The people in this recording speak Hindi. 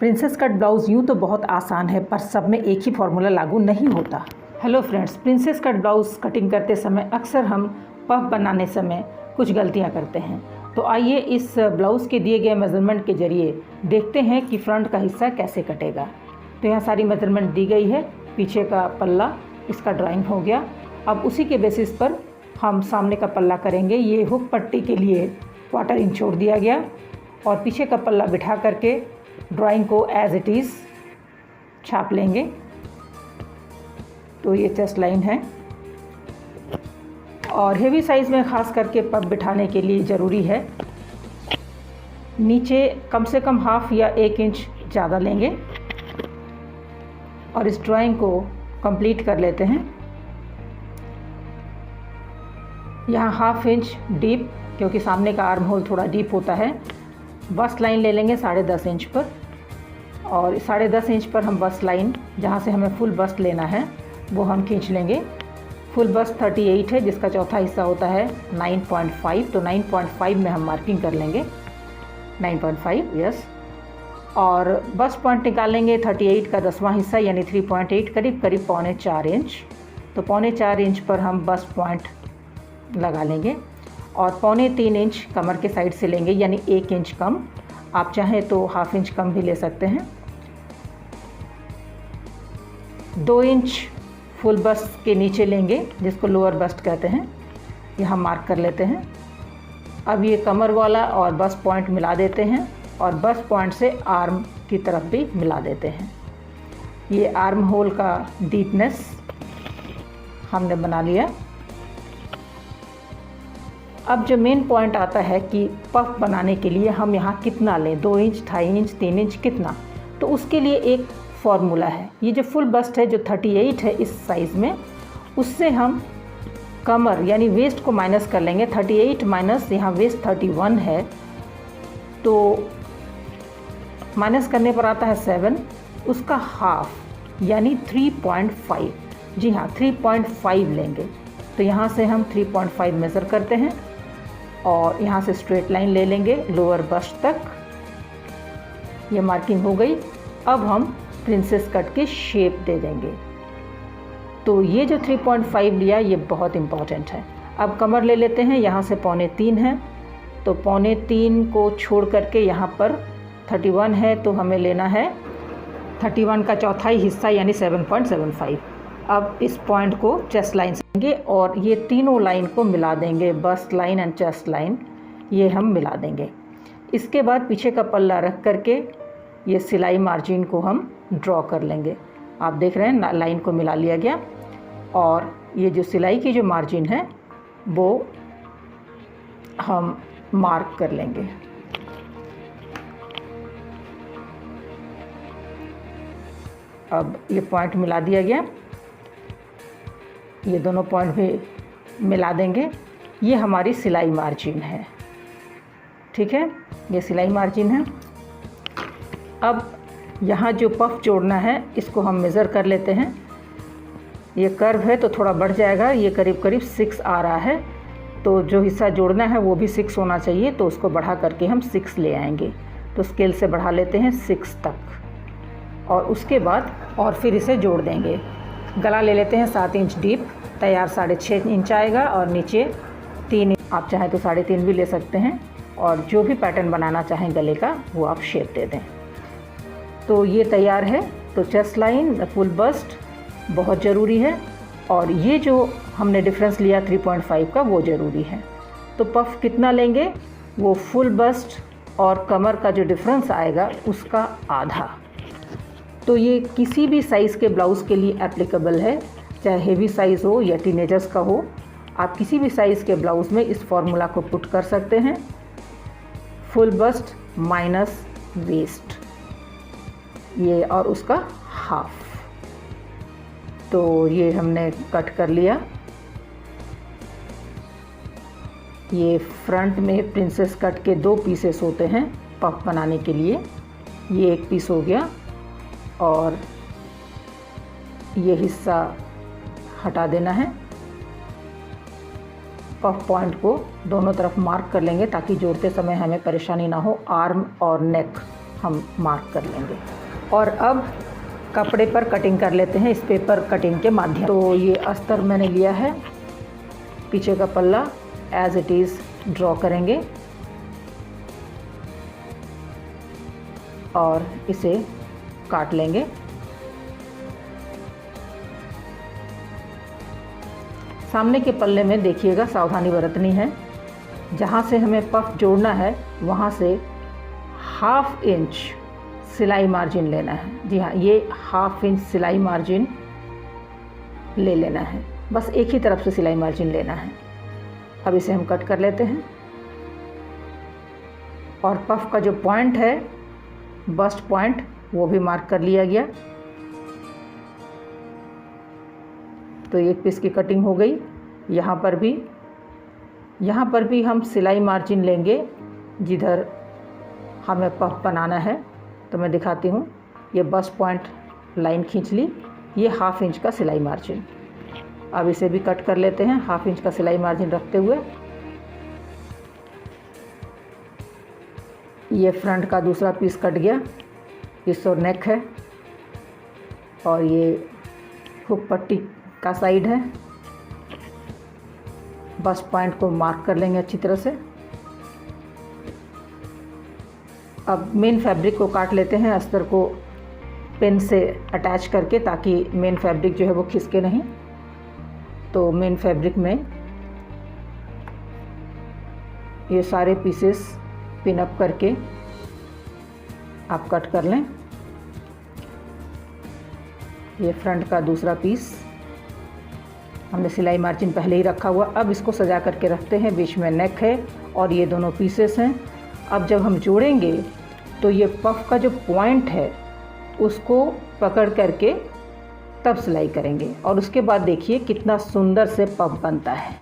प्रिंसेस कट ब्लाउज़ यूँ तो बहुत आसान है, पर सब में एक ही फार्मूला लागू नहीं होता। Hello friends, princess cut blouse cutting करते समय अक्सर हम पफ बनाने समय कुछ गलतियां करते हैं। तो आइए इस ब्लाउज़ के दिए गए मेज़रमेंट के ज़रिए देखते हैं कि फ्रंट का हिस्सा कैसे कटेगा। तो यहाँ सारी मेज़रमेंट दी गई है। पीछे का पल्ला इसका ड्राइंग हो गया। अब उसी के बेसिस पर हम सामने का पल्ला करेंगे। ये हुक पट्टी के लिए 1/4 इंच छोड़ दिया गया और पीछे का पल्ला बिठा करके ड्राइंग को एज इट इज़ छाप लेंगे। तो ये चेस्ट लाइन है और हेवी साइज़ में ख़ास करके पफ बिठाने के लिए ज़रूरी है नीचे कम से कम 1/2 या 1 इंच ज़्यादा लेंगे और इस ड्राइंग को कंप्लीट कर लेते हैं। यहाँ 1/2 इंच डीप, क्योंकि सामने का आर्म होल थोड़ा डीप होता है। बस्ट लाइन ले लेंगे 10.5 इंच पर और 10.5 इंच पर हम बस्ट लाइन जहाँ से हमें फुल बस्ट लेना है वो हम खींच लेंगे। फुल बस्ट 38 है, जिसका चौथा हिस्सा होता है 9.5। तो 9.5 में हम मार्किंग कर लेंगे। 9.5 यस। और बस्ट पॉइंट निकालेंगे 38 का 10वां हिस्सा यानी 3.8, करीब करीब 3.25 इंच। तो 3.25 इंच पर हम बस्ट पॉइंट लगा लेंगे और 3.25 इंच कमर के साइड से लेंगे यानी 1 इंच कम। आप चाहें तो 1/2 इंच कम भी ले सकते हैं। 2 इंच फुल बस्ट के नीचे लेंगे, जिसको लोअर बस्ट कहते हैं। यहाँ मार्क कर लेते हैं। अब ये कमर वाला और बस्ट पॉइंट मिला देते हैं और बस्ट पॉइंट से आर्म की तरफ भी मिला देते हैं। ये आर्म होल का डीपनेस हमने बना लिया। अब जो मेन पॉइंट आता है कि पफ बनाने के लिए हम यहाँ कितना लें, 2 इंच, 2.5 इंच, 3 इंच कितना, तो उसके लिए एक फार्मूला है। ये जो फुल बस्ट है जो 38 है इस साइज़ में, उससे हम कमर यानी वेस्ट को माइनस कर लेंगे। 38 माइनस यहाँ वेस्ट 31 है, तो माइनस करने पर आता है 7, उसका हाफ यानी 3.5। जी हाँ, 3.5 लेंगे। तो यहाँ से हम 3.5 मेज़र करते हैं और यहाँ से स्ट्रेट लाइन ले लेंगे लोअर बस्ट तक। ये मार्किंग हो गई। अब हम प्रिंसेस कट की शेप दे देंगे। तो ये जो 3.5 लिया ये बहुत इम्पॉर्टेंट है। अब कमर ले लेते हैं। यहाँ से 3.25 है, तो 3.25 को छोड़ करके यहाँ पर 31 है, तो हमें लेना है 31 का चौथाई हिस्सा यानी 7.75। अब इस पॉइंट को चेस्ट लाइन से लेंगे और ये तीनों लाइन को मिला देंगे। Bust line and chest line ये हम मिला देंगे। इसके बाद पीछे का पल्ला रख करके ये सिलाई मार्जिन को हम ड्रॉ कर लेंगे। आप देख रहे हैं लाइन को मिला लिया गया और ये जो सिलाई की जो मार्जिन है वो हम मार्क कर लेंगे। अब ये पॉइंट मिला दिया गया, ये दोनों पॉइंट भी मिला देंगे। ये हमारी सिलाई मार्जिन है, ठीक है, ये सिलाई मार्जिन है। अब यहाँ जो पफ जोड़ना है इसको हम मेज़र कर लेते हैं। ये कर्व है तो थोड़ा बढ़ जाएगा, ये करीब करीब 6 आ रहा है, तो जो हिस्सा जोड़ना है वो भी 6 होना चाहिए, तो उसको बढ़ा करके हम 6 ले आएंगे। तो स्केल से बढ़ा लेते हैं 6 तक और उसके बाद और फिर इसे जोड़ देंगे। गला ले लेते हैं 7 इंच डीप, तैयार 6.5 इंच आएगा और नीचे 3 इंच। आप चाहें तो 3.5 भी ले सकते हैं और जो भी पैटर्न बनाना चाहें गले का वो आप शेप दे दें। तो ये तैयार है। तो चेस्ट लाइन, फुल बस्ट बहुत ज़रूरी है और ये जो हमने डिफरेंस लिया 3.5 का वो ज़रूरी है। तो पफ कितना लेंगे, वो फुल बस्ट और कमर का जो डिफरेंस आएगा उसका आधा। तो ये किसी भी साइज़ के ब्लाउज़ के लिए एप्लीकेबल है, चाहे हेवी साइज़ हो या टीनेजर्स का हो। आप किसी भी साइज़ के ब्लाउज़ में इस फॉर्मूला को पुट कर सकते हैं। फुल बस्ट माइनस वेस्ट ये और उसका हाफ। तो ये हमने कट कर लिया। ये फ्रंट में प्रिंसेस कट के 2 पीसेस होते हैं पफ बनाने के लिए। ये एक पीस हो गया और ये हिस्सा हटा देना है। पफ पॉइंट को दोनों तरफ मार्क कर लेंगे ताकि जोड़ते समय हमें परेशानी ना हो। आर्म और नेक हम मार्क कर लेंगे। और अब कपड़े पर कटिंग कर लेते हैं इस पेपर कटिंग के माध्यम। तो ये अस्तर मैंने लिया है, पीछे का पल्ला एज इट इज़ ड्रॉ करेंगे और इसे काट लेंगे। सामने के पल्ले में देखिएगा सावधानी बरतनी है, जहाँ से हमें पफ जोड़ना है वहाँ से 1/2 इंच सिलाई मार्जिन लेना है। जी हाँ, ये 1/2 इंच सिलाई मार्जिन ले लेना है, बस एक ही तरफ से सिलाई मार्जिन लेना है। अब इसे हम कट कर लेते हैं और पफ का जो पॉइंट है, बस्ट पॉइंट, वो भी मार्क कर लिया गया। तो एक पीस की कटिंग हो गई। यहाँ पर भी हम सिलाई मार्जिन लेंगे जिधर हमें पफ बनाना है। तो मैं दिखाती हूँ, ये बस्ट पॉइंट लाइन खींच ली, ये 1/2 इंच का सिलाई मार्जिन। अब इसे भी कट कर लेते हैं 1/2 इंच का सिलाई मार्जिन रखते हुए। ये फ्रंट का दूसरा पीस कट गया, इस और नेक है और ये हुक पट्टी का साइड है। बस्ट पॉइंट को मार्क कर लेंगे अच्छी तरह से। अब मेन फैब्रिक को काट लेते हैं, अस्तर को पेन से अटैच करके, ताकि मेन फैब्रिक जो है वो खिसके नहीं। तो मेन फैब्रिक में ये सारे पीसेस पिन अप करके आप कट कर लें। ये फ्रंट का दूसरा पीस हमने सिलाई मार्जिन पहले ही रखा हुआ। अब इसको सजा करके रखते हैं, बीच में नेक है और ये दोनों पीसेस हैं। अब जब हम जोड़ेंगे तो ये पफ का जो पॉइंट है उसको पकड़ करके तब सिलाई करेंगे और उसके बाद देखिए कितना सुंदर से पफ बनता है।